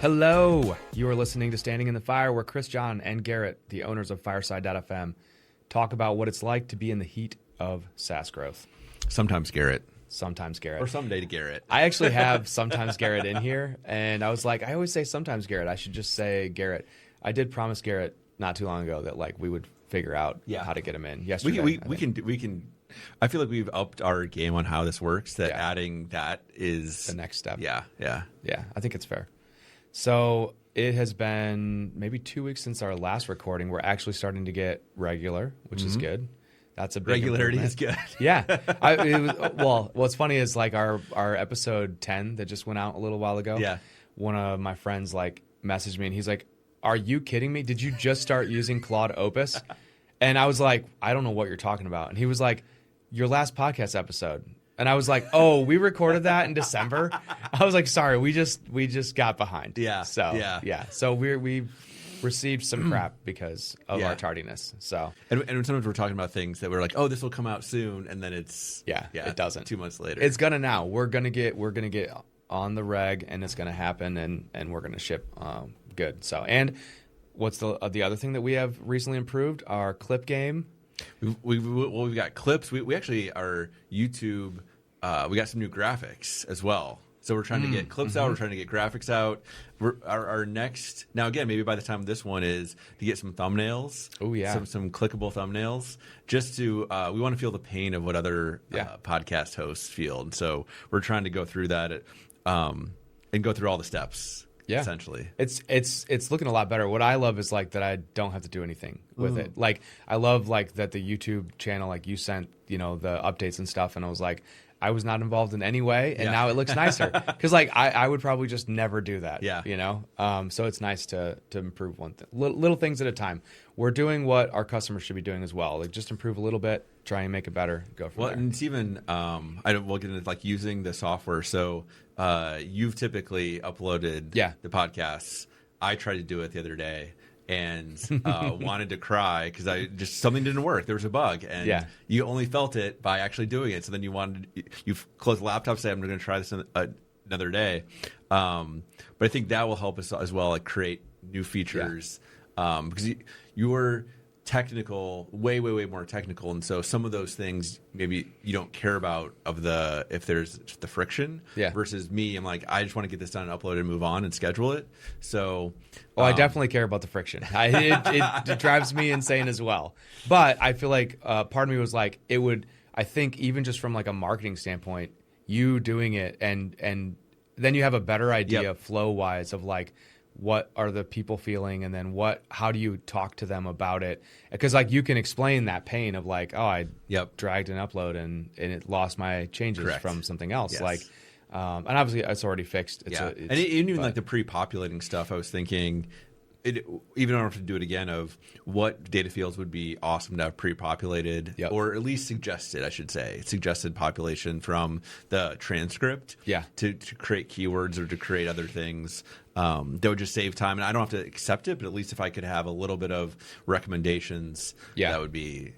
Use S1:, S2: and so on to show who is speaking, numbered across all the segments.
S1: Hello, you are listening to Standing in the Fire, where Chris, John, and Garrett, the owners of Fireside.fm, talk about what it's like to be in the heat of SaaS growth.
S2: Sometimes Garrett.
S1: Sometimes Garrett.
S2: Or someday to Garrett.
S1: I actually have sometimes Garrett in here, and I was like, I always say sometimes Garrett. I should just say Garrett. I did promise Garrett not too long ago that like we would figure out how to get him in. Yesterday,
S2: we can. I feel like we've upped our game on how this works. That adding that is
S1: the next step.
S2: Yeah.
S1: I think it's fair. So it has been maybe 2 weeks since our last recording. We're actually starting to get regular, which is good. That's a big
S2: regularity is good.
S1: Yeah. What's funny is like our episode 10 that just went out a little while ago.
S2: Yeah.
S1: One of my friends like messaged me and he's like, "Are you kidding me? Did you just start using Claude Opus?" And I was like, "I don't know what you're talking about." And he was like, "Your last podcast episode." And I was like, "Oh, we recorded that in December." I was like, "Sorry, we just got behind."
S2: Yeah.
S1: So So we've received some crap because of our tardiness. So
S2: and sometimes we're talking about things that we're like, "Oh, this will come out soon," and then it's
S1: it doesn't.
S2: 2 months later.
S1: It's gonna now. We're gonna get on the reg, and it's gonna happen, and we're gonna ship good. So and what's the other thing that we have recently improved? Our clip game.
S2: We've got clips. We actually our YouTube. We got some new graphics as well. So we're trying to get clips out. We're trying to get graphics out. Our next now again maybe by the time this one is to get some thumbnails.
S1: Oh yeah,
S2: some clickable thumbnails. Just to we want to feel the pain of what other podcast hosts feel, and so we're trying to go through that and go through all the steps. Yeah, essentially,
S1: it's looking a lot better. What I love is like that I don't have to do anything with it. Like I love like that the YouTube channel, like you sent the updates and stuff, and I was like, I was not involved in any way, and now it looks nicer because like I would probably just never do that. So it's nice to improve one thing, little things at a time. We're doing what our customers should be doing as well. Like just improve a little bit, try and make it better, go from there.
S2: And it's even we'll get into like using the software. So you've typically uploaded the podcasts. I tried to do it the other day and wanted to cry because something didn't work. There was a bug, and you only felt it by actually doing it. So then you close the laptop, say I'm going to try this another day. But I think that will help us as well, like create new features because you were technical, way more technical, and so some of those things maybe you don't care about if there's the friction. Versus me, I'm like, I just want to get this done and upload it and move on and schedule it. So
S1: I definitely care about the friction. It drives me insane as well. But I feel like part of me was like, it would. I think even just from like a marketing standpoint, you doing it and then you have a better idea flow wise of like, what are the people feeling, and then how do you talk to them about it? Because like you can explain that pain of like, oh, I dragged an upload and it lost my changes from something else.
S2: Yes.
S1: Like, and obviously it's already fixed.
S2: And even like the pre-populating stuff, I was thinking, even don't have to do it again, of what data fields would be awesome to have pre-populated or at least suggested population from the transcript to create keywords or to create other things that would just save time. And I don't have to accept it, but at least if I could have a little bit of recommendations, that would be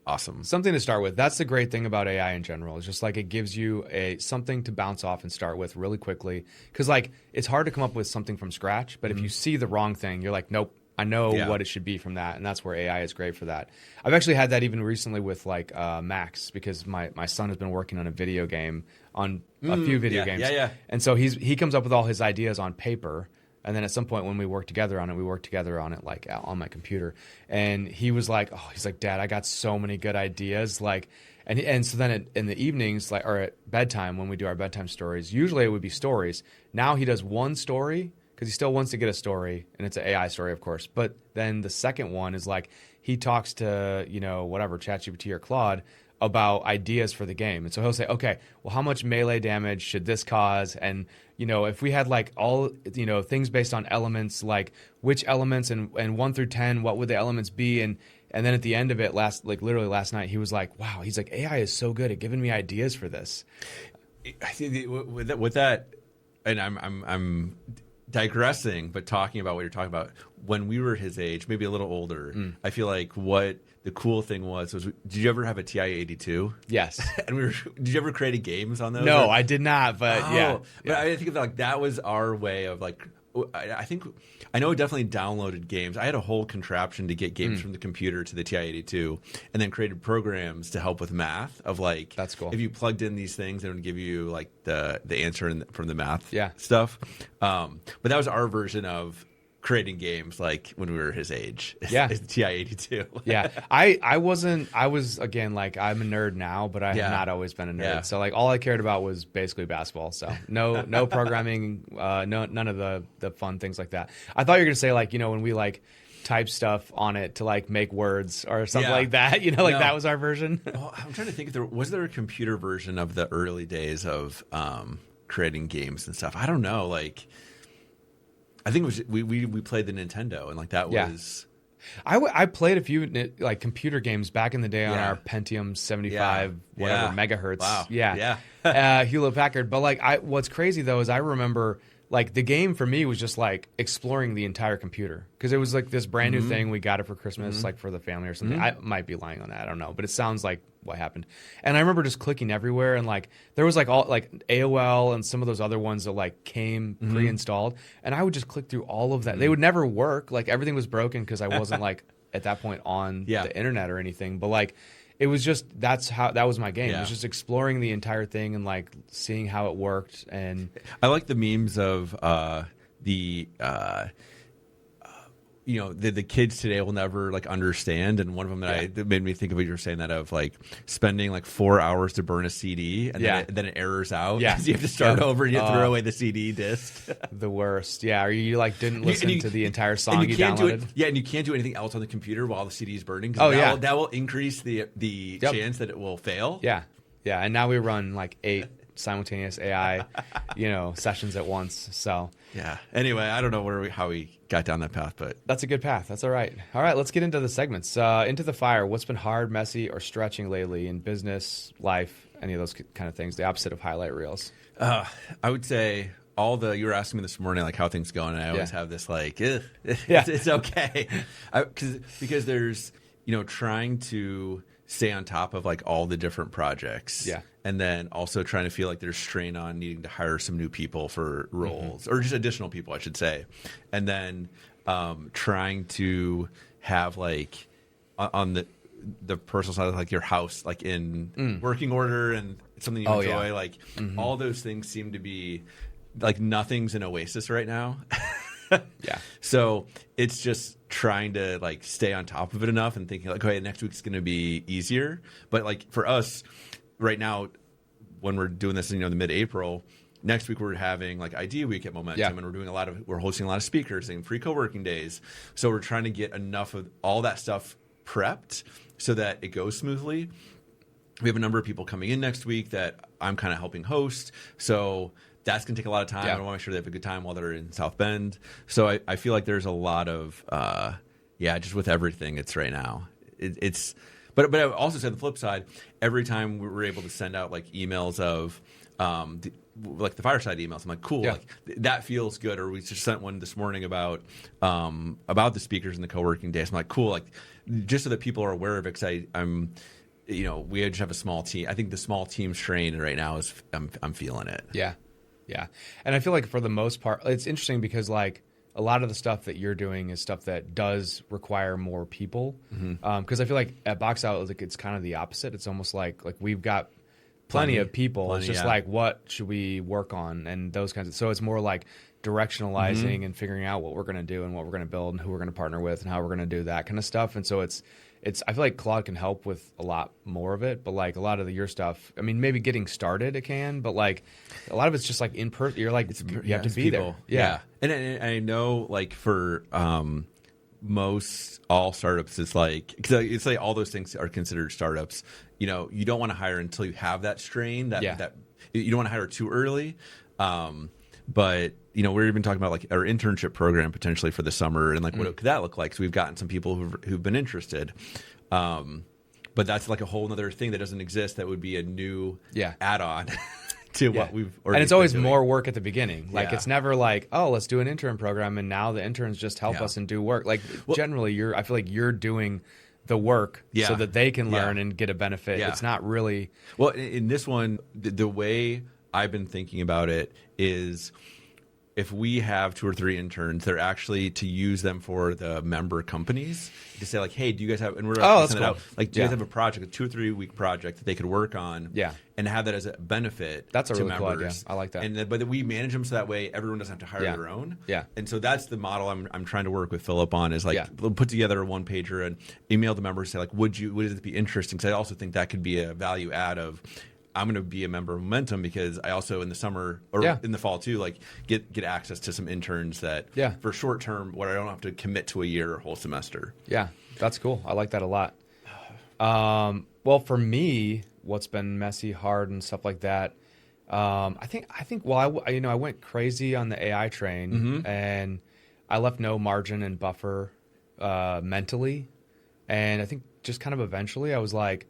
S2: awesome.
S1: Something to start with. That's the great thing about AI in general. It's just like it gives you something to bounce off and start with really quickly. Because like it's hard to come up with something from scratch, but if you see the wrong thing, you're like, nope, I know what it should be from that. And that's where AI is great for that. I've actually had that even recently with like Max, because my son has been working on a video game, on a few video games. And so he comes up with all his ideas on paper. And then at some point when we worked together on it like on my computer. And he was like, Dad, I got so many good ideas. Like, and so then in the evenings, like, or at bedtime when we do our bedtime stories, usually it would be stories. Now he does one story because he still wants to get a story, and it's an AI story, of course. But then the second one is like he talks to whatever ChatGPT or Claude about ideas for the game. And so he'll say, okay, well, how much melee damage should this cause? And, if we had like all, things based on elements, like which elements and 1 through 10, what would the elements be? And then at the end of it, literally last night, he was like, wow, he's like, AI is so good at giving me ideas for this.
S2: I think with that, and I'm digressing, but talking about what you're talking about, when we were his age, maybe a little older, I feel like what the cool thing was did you ever have a TI-82?
S1: Yes.
S2: And did you ever create games on those?
S1: No, I did not, but yeah.
S2: But I think of like that was our way of like I think I know I definitely downloaded games. I had a whole contraption to get games from the computer to the TI-82, and then created programs to help with math. Of like,
S1: that's cool.
S2: If you plugged in these things, it would give you like the answer from the math stuff. But that was our version of creating games like when we were his age.
S1: Yeah.
S2: It's the TI-82.
S1: Yeah. I was, again, like, I'm a nerd now, but I have not always been a nerd. Yeah. So like all I cared about was basically basketball. So no programming, none of the fun things like that. I thought you were going to say, like, when we like type stuff on it to like make words or something like that, that was our version.
S2: Well, I'm trying to think if was there a computer version of the early days of creating games and stuff? I don't know. Like, I think it was we played the Nintendo, and like that was.
S1: I played a few like computer games back in the day on our Pentium 75 megahertz.
S2: Wow.
S1: Hewlett Packard. But like what's crazy though is I remember like the game for me was just like exploring the entire computer because it was like this brand new thing. We got it for Christmas, like for the family or something. I might be lying on that. I don't know, but it sounds like what happened. And I remember just clicking everywhere, and like there was like all like AOL and some of those other ones that like came pre-installed, and I would just click through all of that. They would never work. Like everything was broken because I wasn't like at that point on the internet or anything. But like it was just that was my game. It was just exploring the entire thing and like seeing how it worked. And
S2: I like the memes of the kids today will never like understand, and one of them that made me think of what you were saying, that of like spending like 4 hours to burn a CD and then it errors out. Yeah, so you have to start over and you throw away the CD disc.
S1: The worst. Yeah, or you like didn't listen to the entire song you downloaded.
S2: And you can't do anything else on the computer while the CD is burning. That will increase the chance that it will fail.
S1: Yeah, and now we run like 8 simultaneous AI, sessions at once. So
S2: yeah. Anyway, I don't know how we got down that path, but
S1: that's a good path. That's all right. All right, let's get into the segments. Into the fire. What's been hard, messy, or stretching lately in business, life, any of those kind of things? The opposite of highlight reels.
S2: I would say you were asking me this morning like how things going, and I always have this like, it's okay, because there's trying to stay on top of like all the different projects. Yeah. And then also trying to feel like there's strain on needing to hire some new people for roles or just additional people, I should say. And then trying to have like on the personal side, like your house, like in working order and something you enjoy. Yeah. Like all those things seem to be like nothing's an oasis right now.
S1: Yeah.
S2: So it's just trying to like stay on top of it enough and thinking like, okay, next week's going to be easier. But like for us right now, when we're doing this in the mid-April, next week we're having like Idea Week at Momentum, and we're hosting a lot of speakers and free co-working days. So we're trying to get enough of all that stuff prepped so that it goes smoothly. We have a number of people coming in next week that I'm kind of helping host. So that's going to take a lot of time. I want to make sure they have a good time while they're in South Bend. So I feel like there's a lot of, just with everything it's right now. But I also said the flip side, every time we were able to send out like emails of like the Fireside emails, I'm like, cool, like that feels good. Or we just sent one this morning about the speakers and the co-working days. I'm like, cool, like just so that people are aware of it, because I'm we just have a small team. I think the small team strain right now is I'm feeling it.
S1: Yeah. And I feel like for the most part, it's interesting because like a lot of the stuff that you're doing is stuff that does require more people. Because I feel like at Box Out, like it's kind of the opposite. It's almost like we've got plenty of people. It's just like, what should we work on and those kinds of. So it's more like directionalizing and figuring out what we're going to do and what we're going to build and who we're going to partner with and how we're going to do that kind of stuff. And so it's I feel like Claude can help with a lot more of it, but like a lot of your stuff, I mean, maybe getting started it can, but like a lot of it's just like in person. You're like, you have to be people. There. Yeah.
S2: And I know like for most all startups, it's like all those things are considered startups. You don't want to hire until you have that strain that you don't want to hire too early. But we're even talking about like our internship program potentially for the summer and like what could that look like? So we've gotten some people who've been interested. But that's like a whole other thing that doesn't exist. That would be a new add-on to what we've already.
S1: And it's always more work at the beginning. Like it's never like, oh, let's do an intern program and now the interns just help us and do work. Like generally I feel like you're doing the work so that they can learn and get a benefit. It's not really.
S2: Well, in this one, the way I've been thinking about it is if we have 2 or 3 interns, they're actually to use them for the member companies to say like, hey, do you guys have, and we're
S1: that's
S2: send
S1: cool.
S2: it out, like, do you guys have a project, a 2 or 3 week project that they could work on, and have that as a benefit
S1: that's a
S2: to
S1: really
S2: members.
S1: Cool idea. I like that.
S2: And but we manage them so that way everyone doesn't have to hire their own. And so that's the model I'm trying to work with Philip on, is like put together a 1-pager and email the members, say like, would it be interesting? Because I also think that could be a value add of, I'm going to be a member of Momentum because I also in the summer or in the fall too, like get access to some interns that for short term where I don't have to commit to a year or whole semester. Yeah,
S1: that's cool. I like that a lot. Well, for me, what's been messy, hard, and stuff like that. I think. Well, I went crazy on the AI train, and I left no margin and buffer mentally, and I think just kind of eventually I was like,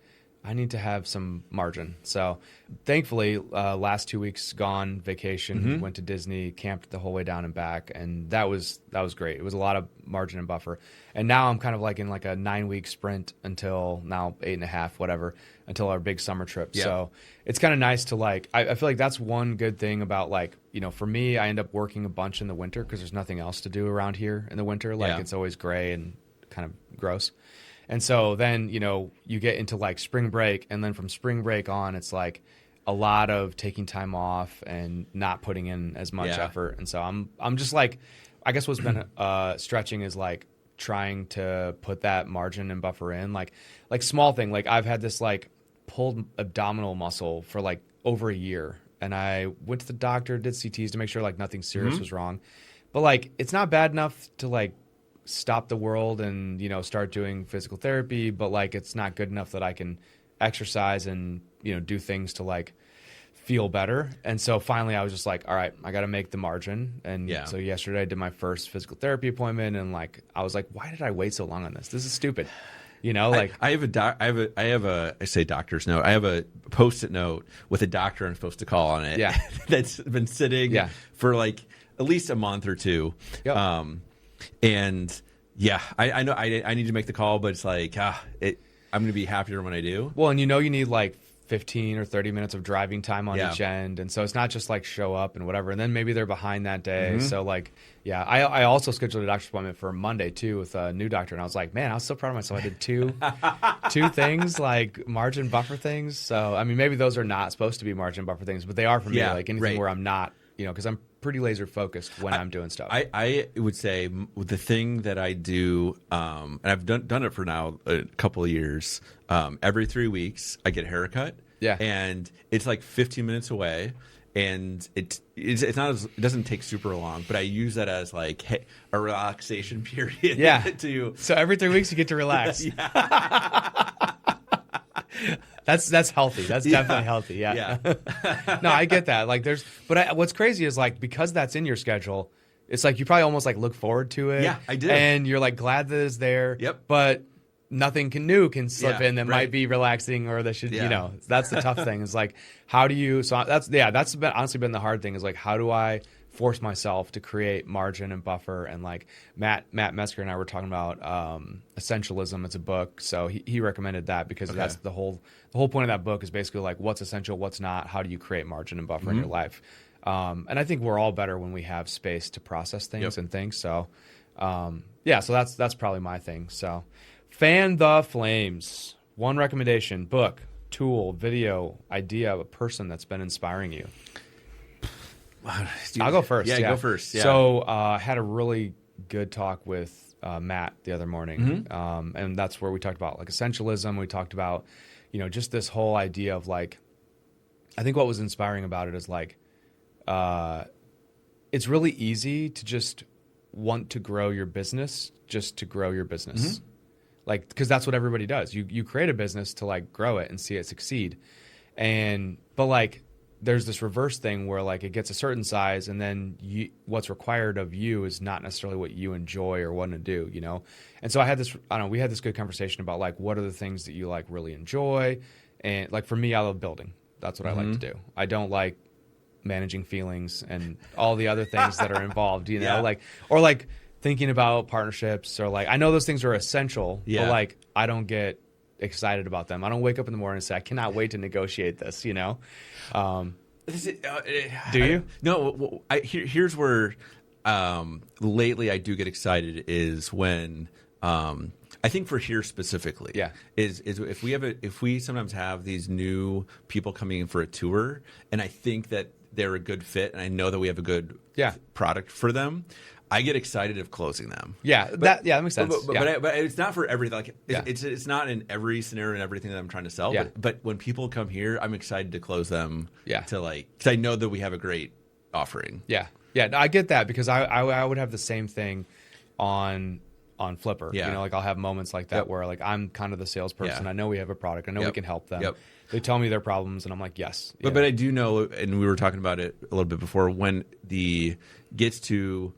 S1: I need to have some margin. So thankfully, last 2 weeks gone, vacation, went to Disney, camped the whole way down and back. And that was great. It was a lot of margin and buffer. And now I'm kind of like in like a 9-week sprint until now 8.5, whatever, until our big summer trip. So it's kind of nice to like, I feel like that's one good thing about like, for me, I end up working a bunch in the winter because there's nothing else to do around here in the winter. Like it's always gray and kind of gross. And so then, you get into like spring break, and then from spring break on, it's like a lot of taking time off and not putting in as much effort. And so I'm just like, I guess what's been stretching is like trying to put that margin and buffer in, like small thing. Like I've had this like pulled abdominal muscle for like over a year, and I went to the doctor, did CTs to make sure like nothing serious was wrong, but like it's not bad enough to like stop the world and start doing physical therapy, but like it's not good enough that I can exercise and do things to like feel better. And so finally I was just like, all right, I got to make the margin. And so yesterday I did my first physical therapy appointment, and like I was like, why did I wait so long on this? This is stupid. Like
S2: I have I say doctor's note. I have a Post-it note with a doctor I'm supposed to call on it. Yeah. That's been sitting for like at least a month or two. Yep. And I know I need to make the call, but it's like, I'm going to be happier when I do.
S1: Well, and you need like 15 or 30 minutes of driving time on each end. And so it's not just like show up and whatever. And then maybe they're behind that day. So like, I also scheduled a doctor's appointment for Monday too with a new doctor. And I was like, man, I was so proud of myself. I did two things, like margin buffer things. So, I mean, maybe those are not supposed to be margin buffer things, but they are for me. Like anything where I'm not, because I'm pretty laser focused when I'm doing stuff.
S2: I would say the thing that I do, and I've done it for now a couple of years. Every 3 weeks, I get a haircut. Yeah, and it's like 15 minutes away, and it's not it doesn't take super long, but I use that as like a relaxation period.
S1: Yeah, so every 3 weeks you get to relax. That's healthy. That's definitely healthy. Yeah. No, I get that. Like what's crazy is like, because that's in your schedule, it's like you probably almost like look forward to it.
S2: Yeah, I do.
S1: And you're like glad that it's there. Yep. But nothing new can slip in that might be relaxing, or that should, that's the tough thing. Is like, how do you, so that's honestly been the hard thing, is like, how do I force myself to create margin and buffer? And like Matt Mesker and I were talking about Essentialism. It's a book, so he recommended that because that's the whole point of that book is basically like what's essential, what's not, how do you create margin and buffer in your life. And I think we're all better when we have space to process things and things. So so that's probably my thing. So fan the flames. One recommendation: book, tool, video, idea of a person that's been inspiring you. I'll go first.
S2: Yeah, go first. Yeah.
S1: So I had a really good talk with Matt the other morning, and that's where we talked about like essentialism. We talked about, just this whole idea of like, I think what was inspiring about it is like, it's really easy to just want to grow your business just to grow your business. Like, because that's what everybody does. You create a business to like grow it and see it succeed. But like, there's this reverse thing where like it gets a certain size, and then what's required of you is not necessarily what you enjoy or want to do, And so we had this good conversation about like, what are the things that you like really enjoy? And like for me, I love building. That's what I like to do. I don't like managing feelings and all the other things that are involved, like thinking about partnerships, or like, I know those things are essential, but like I don't get excited about them. I don't wake up in the morning and say, I cannot wait to negotiate this, Do you?
S2: No. Here's where lately I do get excited is when I think for here specifically, is if we sometimes have these new people coming in for a tour, and I think that they're a good fit, and I know that we have a good product for them. I get excited of closing them.
S1: Yeah, that makes sense.
S2: But it's not for everything. Like it's not in every scenario and everything that I'm trying to sell.
S1: Yeah.
S2: But when people come here, I'm excited to close them.
S1: Yeah.
S2: To because I know that we have a great offering.
S1: Yeah. Yeah. No, I get that because I would have the same thing on Flipper.
S2: Yeah.
S1: You know, like I'll have moments like that where like I'm kind of the salesperson.
S2: Yeah.
S1: I know we have a product. I know we can help them.
S2: Yep.
S1: They tell me their problems, and I'm like, yes.
S2: But I do know, and we were talking about it a little bit before, when the gets to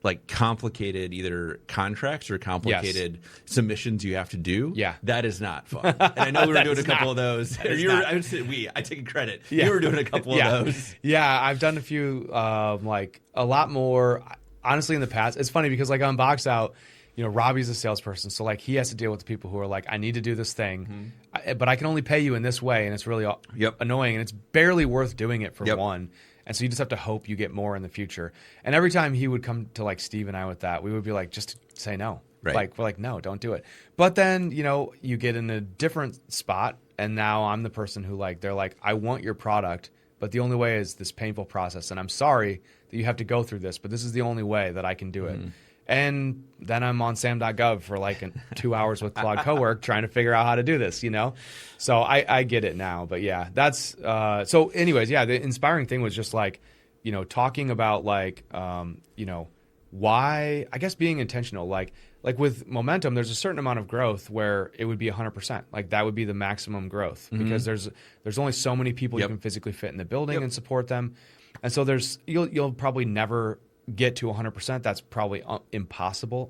S2: like complicated either contracts or complicated submissions you have to do.
S1: Yeah.
S2: That is not fun. And I know we were doing a couple of those. I take credit.
S1: Yeah.
S2: You were doing a couple of those.
S1: Yeah, I've done a few, like a lot more, honestly, in the past. It's funny because like on Box Out, you know, Robbie's a salesperson. So like he has to deal with the people who are like, I need to do this thing, but I can only pay you in this way. And it's really annoying. And it's barely worth doing it for one. And so you just have to hope you get more in the future. And every time he would come to like Steve and I with that, we would be like, just say no.
S2: Right.
S1: Like, we're like, no, don't do it. But then, you know, you get in a different spot. And now I'm the person who like, they're like, I want your product, but the only way is this painful process. And I'm sorry that you have to go through this, but this is the only way that I can do it. And then I'm on sam.gov for like 2 hours with Claude Cowork trying to figure out how to do this, you know? So I get it now. But yeah, that's so anyways, yeah, the inspiring thing was just like, you know, talking about like, you know, why, I guess being intentional, like with momentum, there's a certain amount of growth where it would be 100%. Like that would be the maximum growth because there's only so many people you can physically fit in the building and support them. And so you'll probably never get to 100%. That's probably impossible.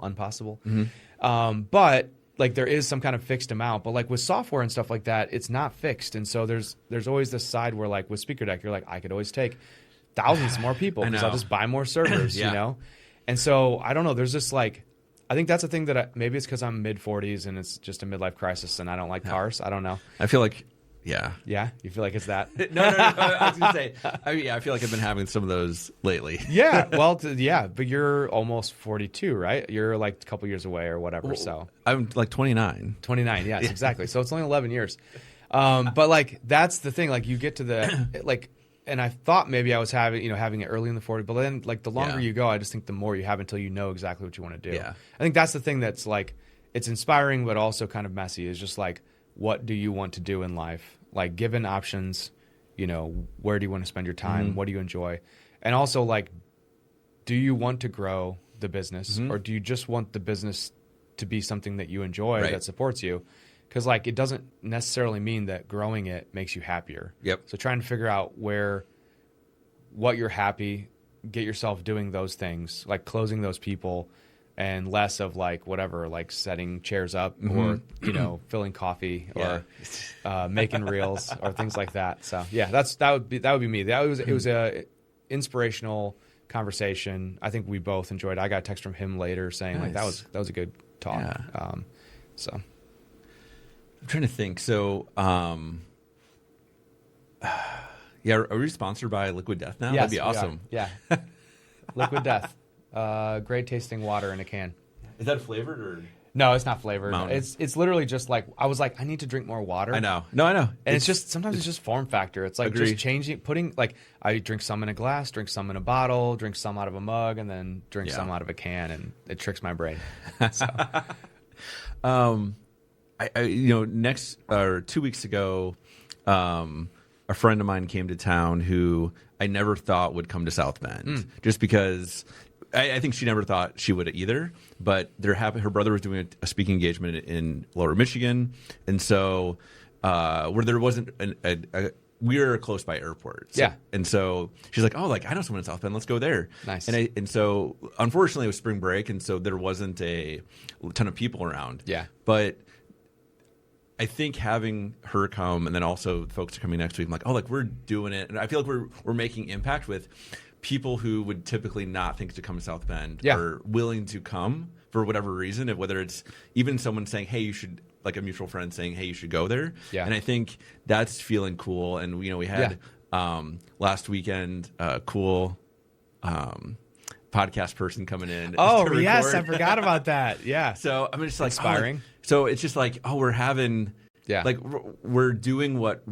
S1: But like there is some kind of fixed amount. But like with software and stuff like that, it's not fixed. And so there's always this side where like with Speaker Deck, you're like, I could always take thousands more people because I'll just buy more servers, you know? And so I don't know. There's just like, I think that's a thing that maybe it's because I'm mid 40s and it's just a midlife crisis and I don't like cars. I don't know.
S2: I feel like, yeah.
S1: You feel like it's that?
S2: No. I was going to say, I feel like I've been having some of those lately.
S1: Yeah. Well, but you're almost 42, right? You're like a couple years away or whatever. Well, so
S2: I'm like 29.
S1: 29. Yes, exactly. So it's only 11 years. But like, that's the thing. Like you get to the, like, and I thought maybe I was having it early in the 40s, but then like the longer you go, I just think the more you have until you know exactly what you want to do.
S2: Yeah.
S1: I think that's the thing that's like, it's inspiring, but also kind of messy is just like, what do you want to do in life? Like given options, you know, where do you want to spend your time? What do you enjoy? And also like, do you want to grow the business or do you just want the business to be something that you enjoy that supports you? Because like it doesn't necessarily mean that growing it makes you happier.
S2: Yep.
S1: So trying to figure out what you're happy, get yourself doing those things, like closing those people, and less of like whatever, like setting chairs up or you know filling coffee or making reels or things like that. So yeah, that would be me. It was a inspirational conversation. I think we both enjoyed it. I got a text from him later saying like that was a good talk.
S2: Yeah.
S1: So
S2: I'm trying to think. So are we sponsored by Liquid Death now?
S1: Yes,
S2: that'd be awesome.
S1: Yeah. Liquid Death. Great tasting water in a can.
S2: Is that flavored or?
S1: No, it's not flavored.
S2: Mountain.
S1: It's literally just like I was like I need to drink more water.
S2: I know. No, I know.
S1: And it's just sometimes it's just form factor. It's like just putting like I drink some in a glass, drink some in a bottle, drink some out of a mug, and then drink some out of a can, and it tricks my brain. So.
S2: Next or 2 weeks ago, a friend of mine came to town who I never thought would come to South Bend, just because. I think she never thought she would either, but her brother was doing a speaking engagement in Lower Michigan, and so where there wasn't we were close by airport. So, and so she's like, "Oh, like I know someone in South Bend. Let's go there."
S1: Nice.
S2: And so unfortunately it was spring break, and so there wasn't a ton of people around.
S1: Yeah,
S2: but I think having her come, and then also folks are coming next week. I'm like, "Oh, like we're doing it," and I feel like we're making impact with people who would typically not think to come to South Bend are willing to come for whatever reason, whether it's even someone saying, hey, you should, like a mutual friend saying, hey, you should go there. Yeah. And I think that's feeling cool. And, we had last weekend, cool podcast person coming in.
S1: Oh, yes, I forgot about that. Yeah.
S2: So I'm just like
S1: inspiring.
S2: So it's just like, we're having, like we're doing what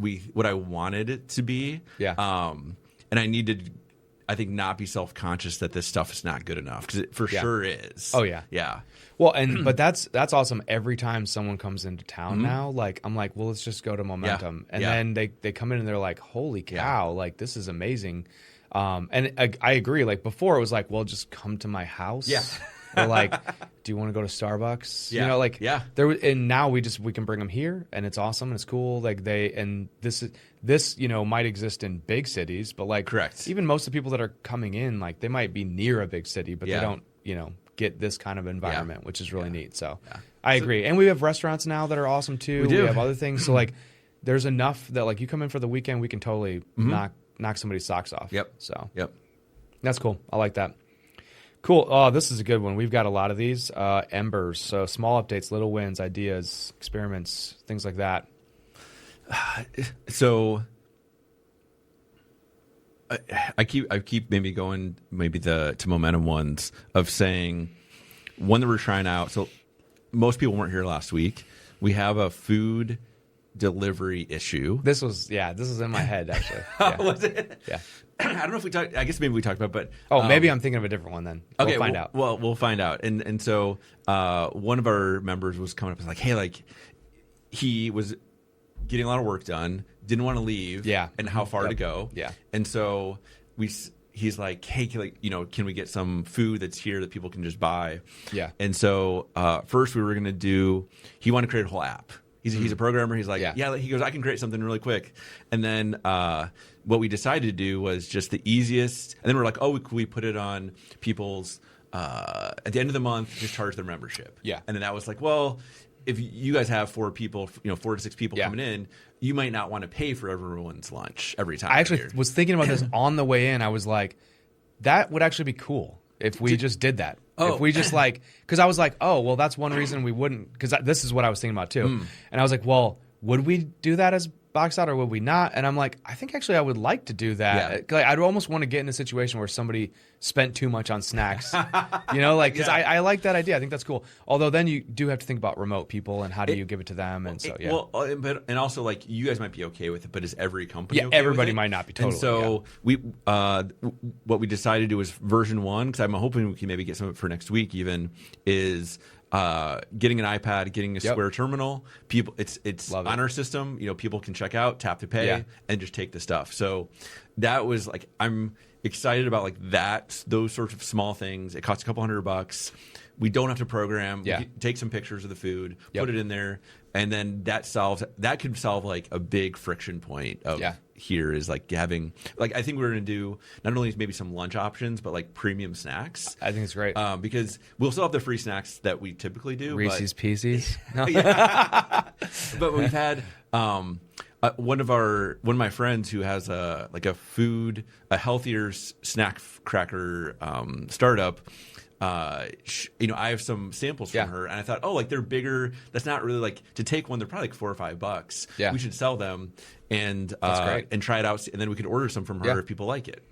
S2: I wanted it to be.
S1: Yeah.
S2: And I need to, I think, not be self-conscious that this stuff is not good enough, because it for sure is.
S1: Oh yeah.
S2: Yeah.
S1: Well, but that's awesome. Every time someone comes into town now, like I'm like, well, let's just go to Momentum, and then they come in and they're like, holy cow, like this is amazing. And I agree. Like before, it was like, well, just come to my house.
S2: Yeah.
S1: Or like, do you want to go to Starbucks?
S2: Yeah.
S1: You know, like
S2: there.
S1: And now we can bring them here, and it's awesome and it's cool. Like this might exist in big cities, but like
S2: correct.
S1: Even most of the people that are coming in, like they might be near a big city, but they don't get this kind of environment, which is really neat. So I agree. And we have restaurants now that are awesome too. We have other things. So like, there's enough that like you come in for the weekend, we can totally knock somebody's socks off.
S2: Yep.
S1: So
S2: that's
S1: cool. I like that. Cool. Oh, this is a good one. We've got a lot of these. Embers. So small updates, little wins, ideas, experiments, things like that.
S2: So I keep maybe going to Momentum ones of saying one that we're trying out. So most people weren't here last week. We have a food delivery issue.
S1: This was in my head actually. Yeah.
S2: Was it?
S1: Yeah.
S2: I don't know if we talked. I guess maybe we talked about, but
S1: maybe I'm thinking of a different one then.
S2: Okay,
S1: we'll find out.
S2: Well, we'll find out. And so one of our members was coming up and was like, hey, like he was getting a lot of work done, didn't want to leave, and how far to go, and so he's like, hey, can we get some food that's here that people can just buy, and so first we were gonna do. He wanted to create a whole app. He's a programmer. He's like, he goes, I can create something really quick. And then what we decided to do was just the easiest. And then we're like, can we put it on people's, at the end of the month, just charge their membership.
S1: Yeah.
S2: And then that was like, well, if you guys have 4 people, 4 to 6 people coming in, you might not want to pay for everyone's lunch every time.
S1: I actually was thinking about this on the way in. I was like, that would actually be cool if we just did that. If we just because I was like, well, that's one reason we wouldn't, because this is what I was thinking about too. And I was like, well, would we do that as Box Out or would we not? And I'm like, I think actually I would like to do that. Like, I'd almost want to get in a situation where somebody spent too much on snacks, because I like that idea. I think that's cool. Although then you do have to think about remote people and how do you give it to them, and so
S2: and also like you guys might be okay with it, but is every company okay
S1: everybody
S2: with it?
S1: Might not be totally.
S2: And so we what we decided to do was version 1, because I'm hoping we can maybe get some of it for next week. Even is. Getting an iPad, getting a Square terminal, people, it's on our system. People can check out, tap to pay, and just take the stuff. So that was like, I'm excited about like that. Those sorts of small things. It costs a couple $100. We don't have to program. We can take some pictures of the food, put it in there, and then that could solve like a big friction point of here is like having, like, I think we're going to do not only maybe some lunch options, but like premium snacks.
S1: I think it's great.
S2: Because we'll still have the free snacks that we typically do.
S1: Reese's Pieces.
S2: But we've had one of my friends who has a healthier snack cracker startup. I have some samples from her, and I thought, they're bigger. That's not really like to take one. They're probably like $4 or $5.
S1: Yeah,
S2: we should sell them and and try it out, and then we could order some from her if people like it.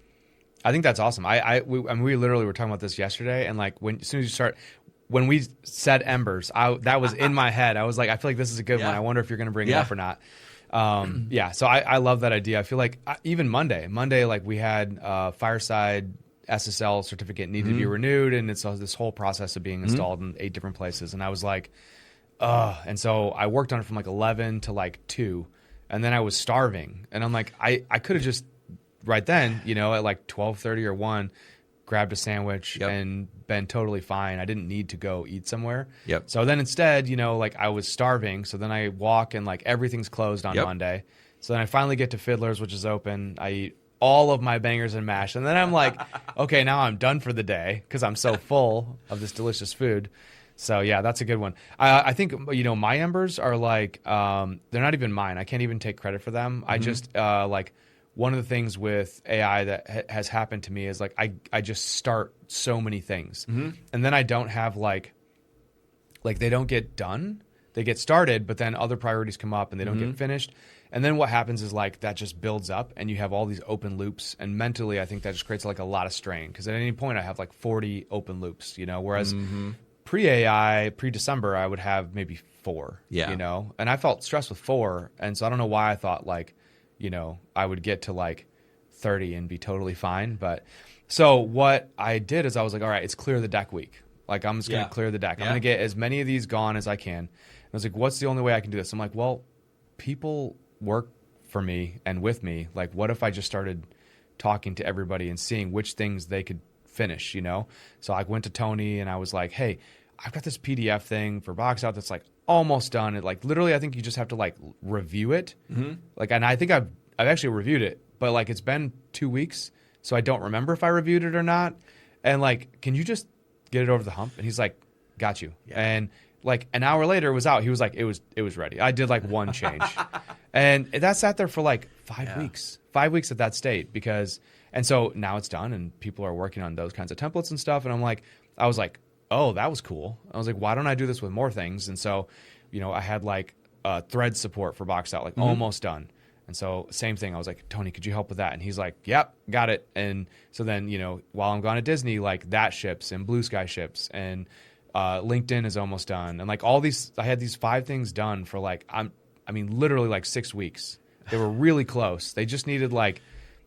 S1: I think that's awesome. We literally were talking about this yesterday, and like as soon as you start. When we said Embers, that was in my head. I was like, I feel like this is a good one. I wonder if you're going to bring it up or not. So I love that idea. I feel like even Monday, like we had Fireside SSL certificate needed to be renewed, and it's this whole process of being installed in 8 different places. And I was like, and so I worked on it from like 11 to like 2, and then I was starving, and I'm like, I could have just right then, at like 12:30 or 1, grabbed a sandwich and been totally fine. I didn't need to go eat somewhere. So then instead, like I was starving. So then I walk and like everything's closed on Monday. So then I finally get to Fiddler's, which is open. I eat all of my bangers and mash. And then I'm like, okay, now I'm done for the day because I'm so full of this delicious food. So yeah, that's a good one. I think, my Embers are like, they're not even mine. I can't even take credit for them. I just like, one of the things with AI that has happened to me is like I just start so many things, and then I don't have like they don't get done. They get started, but then other priorities come up and they don't get finished. And then what happens is like that just builds up and you have all these open loops. And mentally, I think that just creates like a lot of strain because at any point I have like 40 open loops, whereas pre-AI, pre-December, I would have maybe 4, and I felt stressed with 4. And so I don't know why I thought like, I would get to like 30 and be totally fine. But so what I did is I was like, all right, it's clear the deck week. Like I'm just going to clear the deck. I'm going to get as many of these gone as I can. And I was like, what's the only way I can do this? I'm like, well, people work for me and with me. Like, what if I just started talking to everybody and seeing which things they could finish, So I went to Tony and I was like, hey, I've got this PDF thing for Box Out that's like almost done. It like literally, I think you just have to like review it. Like, and I think I've actually reviewed it, but like it's been 2 weeks, so I don't remember if I reviewed it or not. And like, can you just get it over the hump? And he's like, got you. Yeah. And like an hour later, it was out. He was like, it was ready. I did like one change, and that sat there for like 5 weeks. 5 weeks at that state and so now it's done, and people are working on those kinds of templates and stuff. And I was like, oh, that was cool. I was like, why don't I do this with more things? And so, I had like thread support for Boxed Out, like almost done. And so same thing. I was like, Tony, could you help with that? And he's like, yep, got it. And so then, while I'm gone at Disney, like that ships and Blue Sky ships and LinkedIn is almost done. And like all these, I had these 5 things done for like, literally like 6 weeks. They were really close. They just needed like,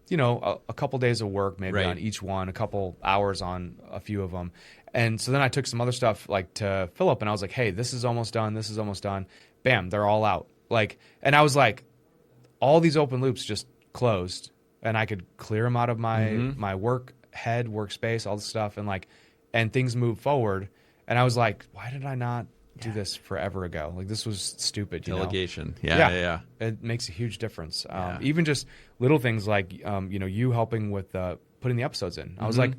S1: a couple days of work maybe on each one, a couple hours on a few of them. And so then I took some other stuff like to Philip and I was like, hey, this is almost done. This is almost done. Bam, they're all out. Like, and I was like, all these open loops just closed and I could clear them out of my workspace, all this stuff. And things move forward. And I was like, why did I not do this forever ago? Like this was stupid.
S2: Delegation. Yeah.
S1: It makes a huge difference. Even just little things like, you helping with putting the episodes in. I was like,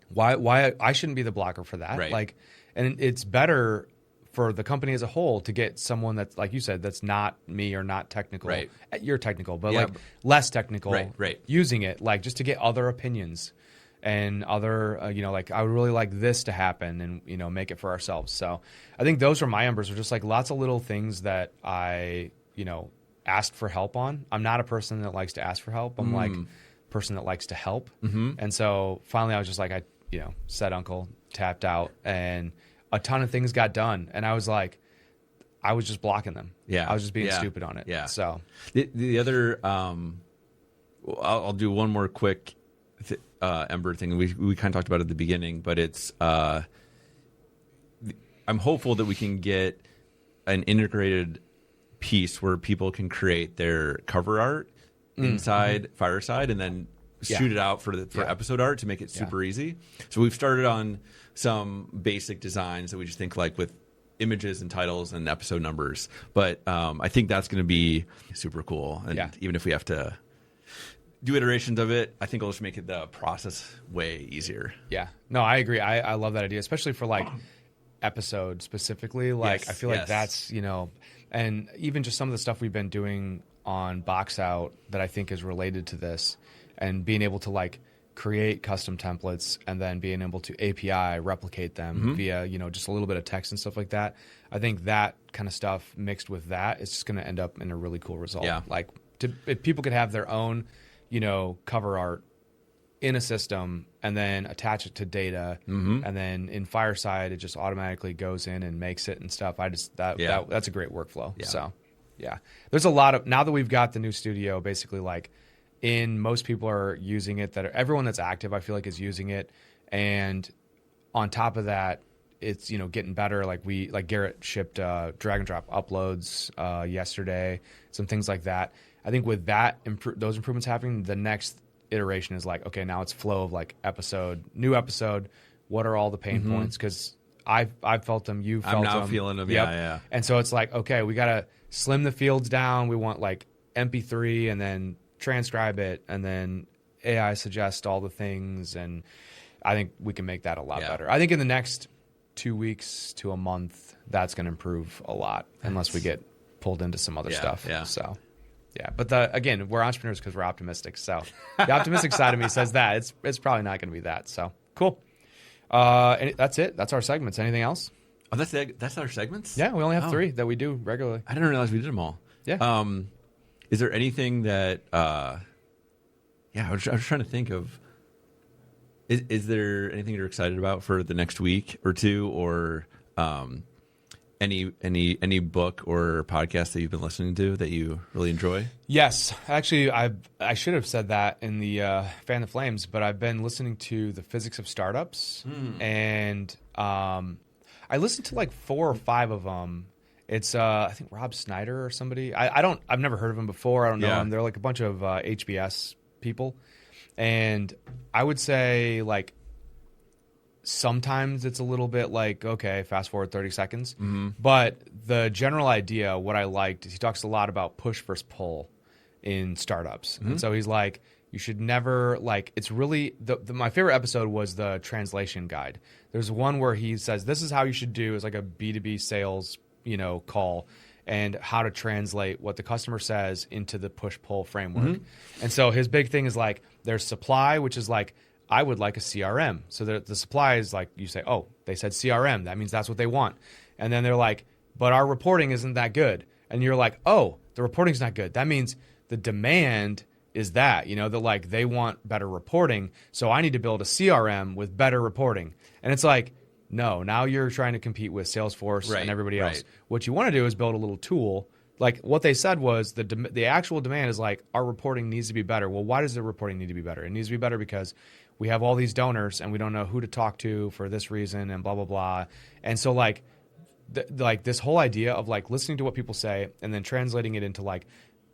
S1: why I shouldn't be the blocker for that.
S2: Right.
S1: Like, and it's better for the company as a whole to get someone that's, like you said, that's not me or not technical.
S2: Right.
S1: You're technical, but like less technical
S2: right.
S1: using it, like just to get other opinions and other, like I would really like this to happen and, make it for ourselves. So I think those were my Embers, were just like lots of little things that I, asked for help on. I'm not a person that likes to ask for help. I'm like a person that likes to help. And so finally I was just like, I said uncle, tapped out, and a ton of things got done. And I was like, I was just blocking them.
S2: Yeah.
S1: I was just being stupid on it.
S2: Yeah.
S1: So
S2: the other, I'll do one more quick Ember thing. We kind of talked about it at the beginning, but it's I'm hopeful that we can get an integrated piece where people can create their cover art inside Fireside and then shoot it out for episode art to make it super easy. So we've started on some basic designs that we just think like with images and titles and episode numbers. But I think that's going to be super cool. And even if we have to do iterations of it, I think it'll just make it the process way easier.
S1: Yeah. No, I agree. I love that idea, especially for like episode specifically. Like I feel like that's, and even just some of the stuff we've been doing on Box Out that I think is related to this, and being able to like create custom templates and then being able to API replicate them via, just a little bit of text and stuff like that. I think that kind of stuff mixed with that is just going to end up in a really cool result.
S2: Yeah.
S1: Like if people could have their own, cover art in a system and then attach it to data, and then in Fireside it just automatically goes in and makes it and stuff. That's a great workflow. Yeah. So there's a lot of, now that we've got the new studio, basically like most people are using it, everyone that's active I feel like is using it, and on top of that it's getting better. Like Garrett shipped drag and drop uploads yesterday, some things like that. I think with that those improvements happening, the next iteration is like, okay, now it's flow of like new episode. What are all the pain points? Because I've felt them, you've felt them.
S2: I'm now feeling them.
S1: Yep.
S2: Yeah.
S1: And so it's like, okay, we got to slim the fields down. We want like MP3 and then transcribe it and then AI suggest all the things. And I think we can make that a lot better. I think in the next 2 weeks to a month, that's going to improve a lot unless we get pulled into some other stuff. Yeah. So. Yeah, but again, we're entrepreneurs because we're optimistic. So the optimistic side of me says that it's probably not going to be that. So cool. That's it. That's our segments. Anything else?
S2: Oh, that's our segments?
S1: Yeah, we only have 3 that we do regularly.
S2: I didn't realize we did them all.
S1: Yeah.
S2: Is there anything that I was trying to think of. Is there anything you're excited about for the next week or two, or any book or podcast that you've been listening to that you really enjoy?
S1: Yes, actually, I should have said that in the Fan the Flames, but I've been listening to The Physics of Startups, and I listened to like 4 or 5 of them. It's I think Rob Snyder or somebody. I've never heard of him before. I don't know him. They're like a bunch of HBS people, and I would say like sometimes it's a little bit like, okay, fast forward 30 seconds. But the general idea, what I liked, is he talks a lot about push versus pull in startups. And so he's like, you should never, like, it's really, my favorite episode was the translation guide. There's one where he says, this is how you should do, it's like a B2B sales, call, and how to translate what the customer says into the push-pull framework. And so his big thing is like, there's supply, which is like, I would like a CRM. So the supply is like, you say, oh, they said CRM. That means that's what they want. And then they're like, but our reporting isn't that good. And you're like, oh, the reporting's not good. That means the demand is that, that like they want better reporting. So I need to build a CRM with better reporting. And it's like, no, now you're trying to compete with Salesforce and everybody else. What you want to do is build a little tool. Like what they said was the actual demand is like, our reporting needs to be better. Well, why does the reporting need to be better? It needs to be better because we have all these donors and we don't know who to talk to for this reason and blah, blah, blah. And so like this whole idea of like listening to what people say and then translating it into like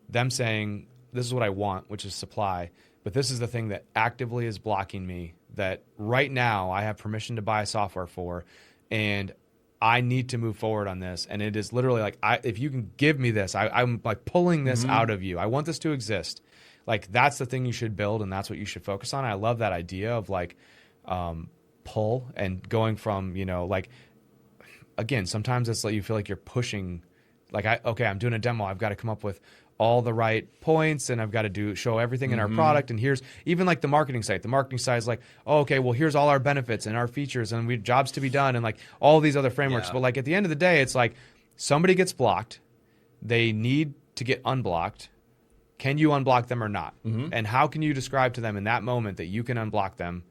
S1: them saying, this is what I want, which is supply. But this is the thing that actively is blocking me that right now I have permission to buy software for, and I need to move forward on this. And it is literally like, if you can give me this, I'm like pulling this out of you. I want this to exist. Like that's the thing you should build, and that's what you should focus on. I love that idea of like pull and going from, like, again, sometimes it's like you feel like you're pushing, like, I'm doing a demo. I've got to come up with all the right points, and I've got to show everything in our product. And here's even like the marketing site. The marketing site is like, oh, okay, well, here's all our benefits and our features, and we have jobs to be done, and like all these other frameworks. But like at the end of the day, it's like somebody gets blocked. They need to get unblocked. Can you unblock them or not? And how can you describe to them in that moment that you can unblock them?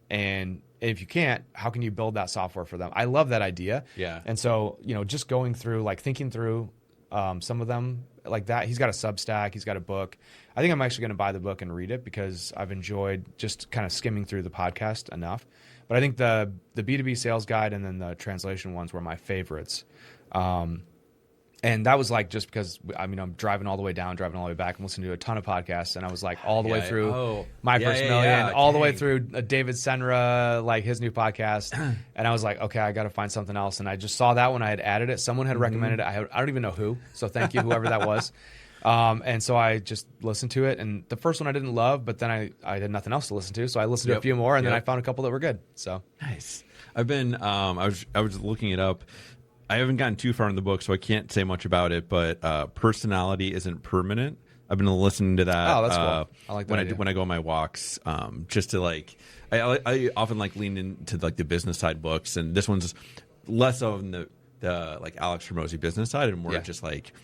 S1: And if you can't, how can you build that software for them? I love that idea.
S2: Yeah.
S1: And so, just going through, like thinking through some of them like that. He's got a Substack. He's got a book. I think I'm actually going to buy the book and read it because I've enjoyed just kind of skimming through the podcast enough. But I think the B2B sales guide and then the translation ones were my favorites. And that was like just because, I'm driving all the way down, driving all the way back, and listening to a ton of podcasts. And I was like all the way through My First Million, all the way through David Senra, like his new podcast. And I was like, okay, I got to find something else. And I just saw that when I had added it. Someone had recommended it. I don't even know who. So thank you, whoever that was. And so I just listened to it. And the first one I didn't love, but then I had nothing else to listen to. So I listened to a few more, and then I found a couple that were good. So
S2: nice. I've been, I was looking it up. I haven't gotten too far in the book, so I can't say much about it, but personality isn't permanent. I've been listening to that.
S1: Oh, that's cool. I like that
S2: when I go on my walks, just to like, I often like lean into like the business side books, and this one's less on the like Alex Hormozi business side and more just like,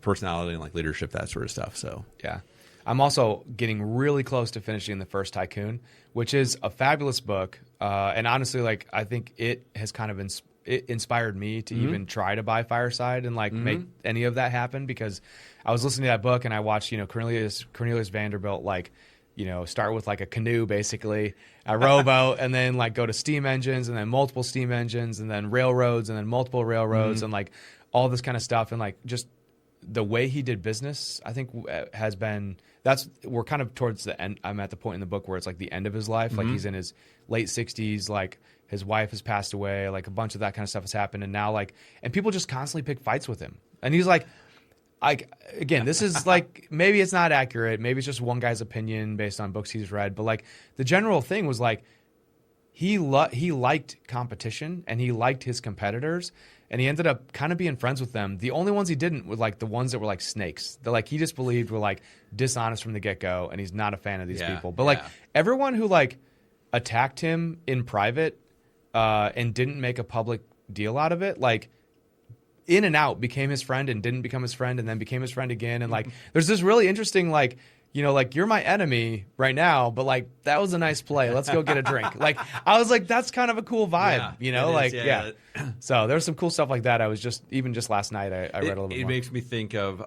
S2: personality and like leadership, that sort of stuff. So
S1: yeah. I'm also getting really close to finishing The First Tycoon, which is a fabulous book. And honestly, like I think it has kind of it inspired me to even try to buy Fireside and like make any of that happen, because I was listening to that book and I watched, Cornelius Vanderbilt, like, start with like a canoe, basically, a rowboat, and then like go to steam engines and then multiple steam engines and then railroads and then multiple railroads and like all this kind of stuff. And like just the way he did business, I think has been, we're kind of towards the end. I'm at the point in the book where it's like the end of his life. Like he's in his late 60s, like his wife has passed away, like a bunch of that kind of stuff has happened. And now and people just constantly pick fights with him. And he's like, again, this is like, maybe it's not accurate. Maybe it's just one guy's opinion based on books he's read. But like the general thing was like, he liked competition and he liked his competitors. And he ended up kind of being friends with them. The only ones he didn't were like the ones that were like snakes. That like he just believed were like dishonest from the get-go, and he's not a fan of these people. But like everyone who like attacked him in private and didn't make a public deal out of it, like in and out, became his friend and didn't become his friend and then became his friend again. And like, there's this really interesting, like, like you're my enemy right now, but like that was a nice play. Let's go get a drink. Like I was like, that's kind of a cool vibe, yeah. So there's some cool stuff like that. I was just last night I read a little bit more.
S2: It makes me think of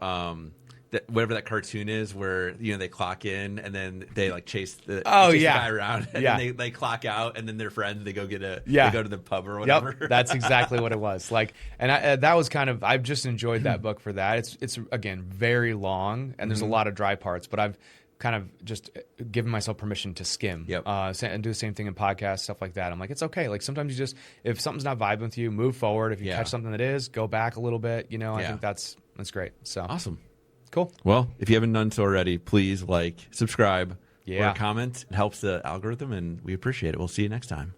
S2: whatever that cartoon is where they clock in and then they like chase the guy around and then they clock out and then they're friends. They go they go to the pub or whatever.
S1: Yep, that's exactly what it was. Like, and that was kind of, I've just enjoyed that book for that. It's again very long and there's a lot of dry parts, but I've kind of just given myself permission to skim and do the same thing in podcasts, stuff like that. I'm like, it's okay. Like sometimes you just, if something's not vibing with you, move forward. If you catch something that is, go back a little bit. I think that's great. So
S2: awesome.
S1: Cool.
S2: Well, if you haven't done so already, please subscribe, or comment. It helps the algorithm, and we appreciate it. We'll see you next time.